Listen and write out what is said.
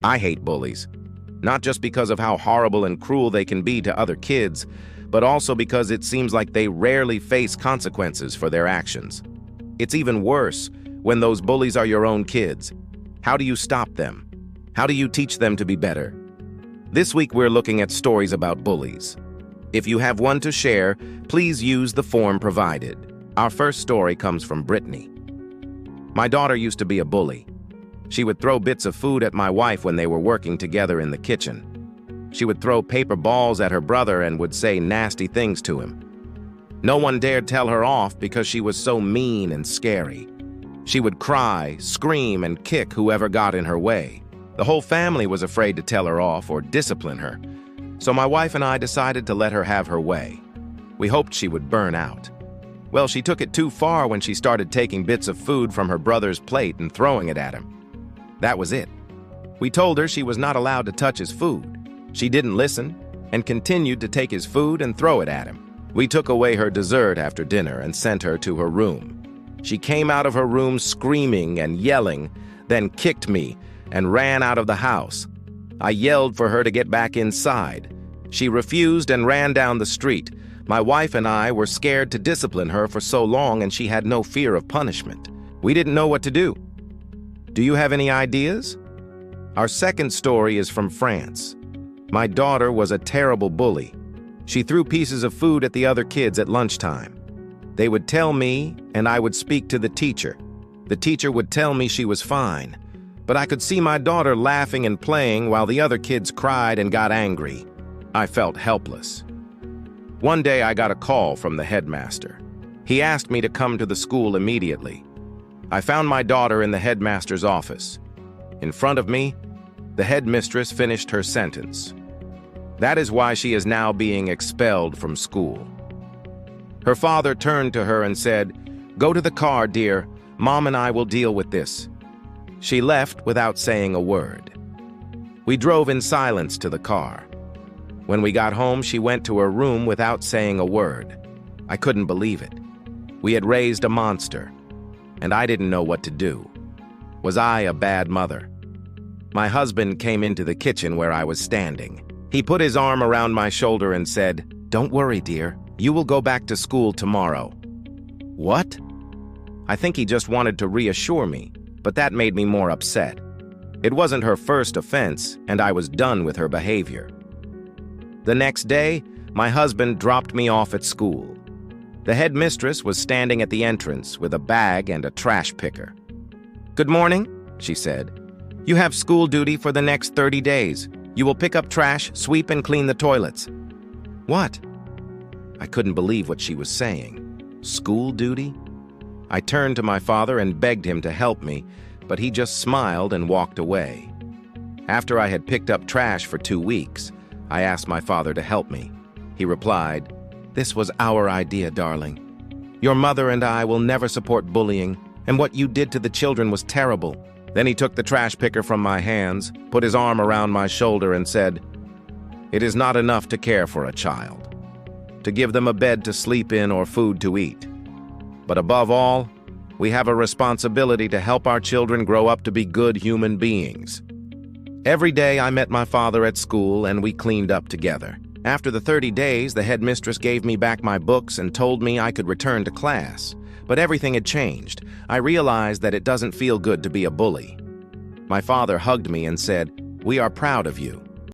I hate bullies, not just because of how horrible and cruel they can be to other kids, but also because it seems like they rarely face consequences for their actions. It's even worse when those bullies are your own kids. How do you stop them? How do you teach them to be better? This week we're looking at stories about bullies. If you have one to share, please use the form provided. Our first story comes from Brittany. My daughter used to be a bully. She would throw bits of food at my wife when they were working together in the kitchen. She would throw paper balls at her brother and would say nasty things to him. No one dared tell her off because she was so mean and scary. She would cry, scream, and kick whoever got in her way. The whole family was afraid to tell her off or discipline her. So my wife and I decided to let her have her way. We hoped she would burn out. Well, she took it too far when she started taking bits of food from her brother's plate and throwing it at him. That was it. We told her she was not allowed to touch his food. She didn't listen and continued to take his food and throw it at him. We took away her dessert after dinner and sent her to her room. She came out of her room screaming and yelling, then kicked me and ran out of the house. I yelled for her to get back inside. She refused and ran down the street. My wife and I were scared to discipline her for so long, and she had no fear of punishment. We didn't know what to do. Do you have any ideas? Our second story is from France. My daughter was a terrible bully. She threw pieces of food at the other kids at lunchtime. They would tell me, and I would speak to the teacher. The teacher would tell me she was fine, but I could see my daughter laughing and playing while the other kids cried and got angry. I felt helpless. One day I got a call from the headmaster. He asked me to come to the school immediately. I found my daughter in the headmaster's office. In front of me, the headmistress finished her sentence. That is why she is now being expelled from school. Her father turned to her and said, "Go to the car, dear. Mom and I will deal with this." She left without saying a word. We drove in silence to the car. When we got home, she went to her room without saying a word. I couldn't believe it. We had raised a monster, and I didn't know what to do. Was I a bad mother? My husband came into the kitchen where I was standing. He put his arm around my shoulder and said, "Don't worry, dear. You will go back to school tomorrow." What? I think he just wanted to reassure me, but that made me more upset. It wasn't her first offense, and I was done with her behavior. The next day, my husband dropped me off at school. The headmistress was standing at the entrance with a bag and a trash picker. "Good morning," she said. "You have school duty for the next 30 days. You will pick up trash, sweep, and clean the toilets." What? I couldn't believe what she was saying. School duty? I turned to my father and begged him to help me, but he just smiled and walked away. After I had picked up trash for 2 weeks, I asked my father to help me. He replied, "This was our idea, darling. Your mother and I will never support bullying, and what you did to the children was terrible." Then he took the trash picker from my hands, put his arm around my shoulder and said, "It is not enough to care for a child, to give them a bed to sleep in or food to eat. But above all, we have a responsibility to help our children grow up to be good human beings." Every day I met my father at school and we cleaned up together. After the 30 days, the headmistress gave me back my books and told me I could return to class. But everything had changed. I realized that it doesn't feel good to be a bully. My father hugged me and said, "We are proud of you.